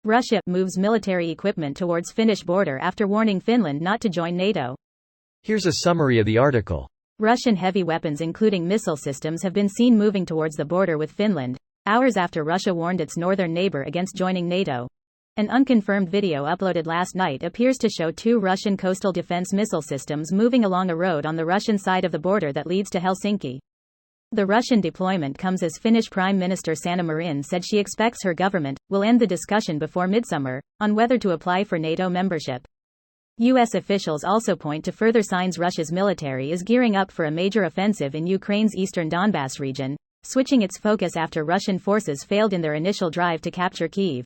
Russia moves military equipment towards Finnish border after warning Finland not to join NATO. Here's a summary of the article. Russian heavy weapons including missile systems have been seen moving towards the border with Finland, hours after Russia warned its northern neighbor against joining NATO. An unconfirmed video uploaded last night appears to show 2 Russian coastal defense missile systems moving along a road on the Russian side of the border that leads to Helsinki. The Russian deployment comes as Finnish Prime Minister Sanna Marin said she expects her government will end the discussion before midsummer on whether to apply for NATO membership. U.S. officials also point to further signs Russia's military is gearing up for a major offensive in Ukraine's eastern Donbas region, switching its focus after Russian forces failed in their initial drive to capture Kyiv.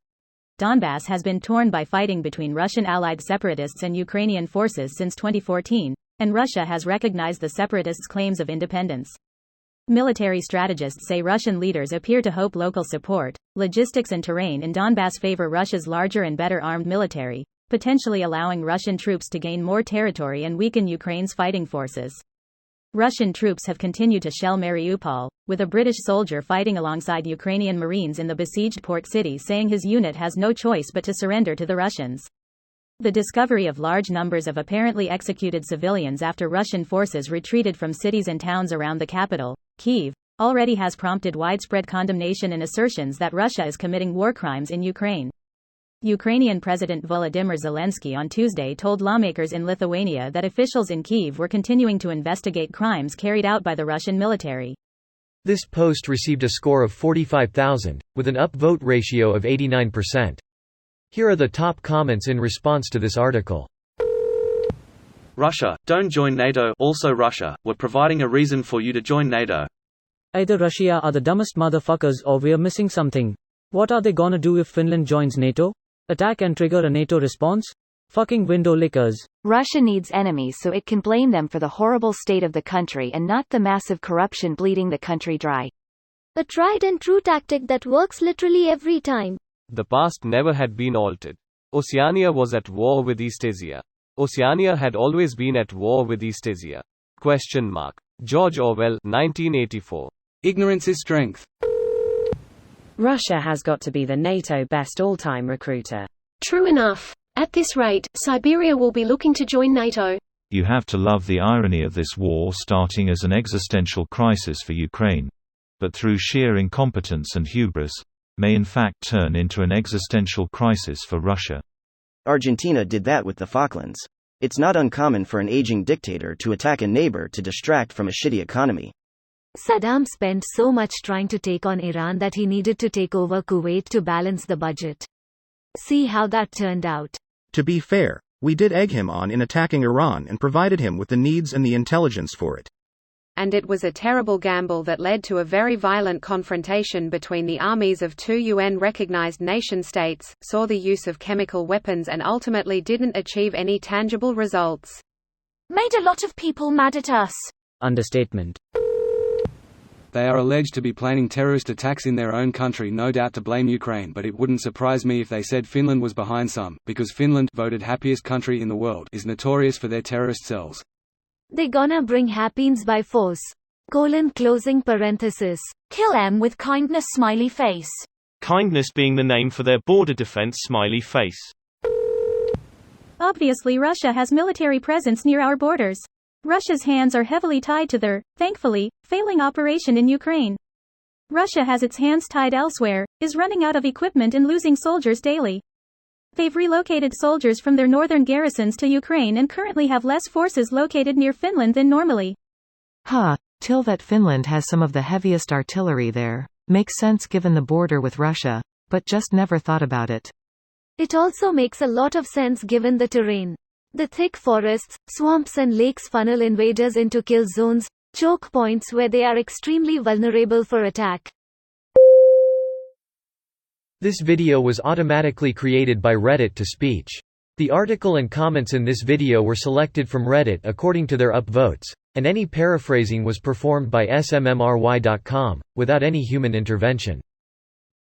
Donbas has been torn by fighting between Russian allied separatists and Ukrainian forces since 2014, and Russia has recognized the separatists' claims of independence. Military strategists say Russian leaders appear to hope local support, logistics and terrain in Donbas favor Russia's larger and better armed military, potentially allowing Russian troops to gain more territory and weaken Ukraine's fighting forces. Russian troops have continued to shell Mariupol, with a British soldier fighting alongside Ukrainian Marines in the besieged port city saying his unit has no choice but to surrender to the Russians. The discovery of large numbers of apparently executed civilians after Russian forces retreated from cities and towns around the capital, Kyiv, already has prompted widespread condemnation and assertions that Russia is committing war crimes in Ukraine. Ukrainian President Volodymyr Zelensky on Tuesday told lawmakers in Lithuania that officials in Kyiv were continuing to investigate crimes carried out by the Russian military. This post received a score of 45,000, with an upvote ratio of 89%. Here are the top comments in response to this article. Russia, don't join NATO. Also Russia, we're providing a reason for you to join NATO. Either Russia are the dumbest motherfuckers or we're missing something. What are they gonna do if Finland joins NATO? Attack and trigger a NATO response? Fucking window lickers. Russia needs enemies so it can blame them for the horrible state of the country and not the massive corruption bleeding the country dry. A tried and true tactic that works literally every time. The past never had been altered. Oceania was at war with Eastasia. Oceania had always been at war with Eastasia. George Orwell, 1984. Ignorance is strength. Russia has got to be the NATO best all-time recruiter. True enough. At this rate, Siberia will be looking to join NATO. You have to love the irony of this war starting as an existential crisis for Ukraine, but through sheer incompetence and hubris, may in fact turn into an existential crisis for Russia. Argentina did that with the Falklands. It's not uncommon for an aging dictator to attack a neighbor to distract from a shitty economy. Saddam spent so much trying to take on Iran that he needed to take over Kuwait to balance the budget. See how that turned out. To be fair, we did egg him on in attacking Iran and provided him with the needs and the intelligence for it. And it was a terrible gamble that led to a very violent confrontation between the armies of 2 UN-recognized nation-states, saw the use of chemical weapons and ultimately didn't achieve any tangible results. Made a lot of people mad at us. Understatement. They are alleged to be planning terrorist attacks in their own country, no doubt to blame Ukraine, but it wouldn't surprise me if they said Finland was behind some, because Finland, voted happiest country in the world, is notorious for their terrorist cells. They gonna bring happiness by force. Closing parenthesis. Kill them with kindness smiley face. Kindness being the name for their border defense smiley face. Obviously Russia has military presence near our borders. Russia's hands are heavily tied to their, thankfully, failing operation in Ukraine. Russia has its hands tied elsewhere, is running out of equipment and losing soldiers daily. They've relocated soldiers from their northern garrisons to Ukraine and currently have less forces located near Finland than normally. Till that Finland has some of the heaviest artillery there. Makes sense given the border with Russia, but just never thought about it. It also makes a lot of sense given the terrain. The thick forests, swamps and lakes funnel invaders into kill zones, choke points where they are extremely vulnerable for attack. This video was automatically created by Reddit to speech. The article and comments in this video were selected from Reddit according to their upvotes, and any paraphrasing was performed by smmry.com, without any human intervention.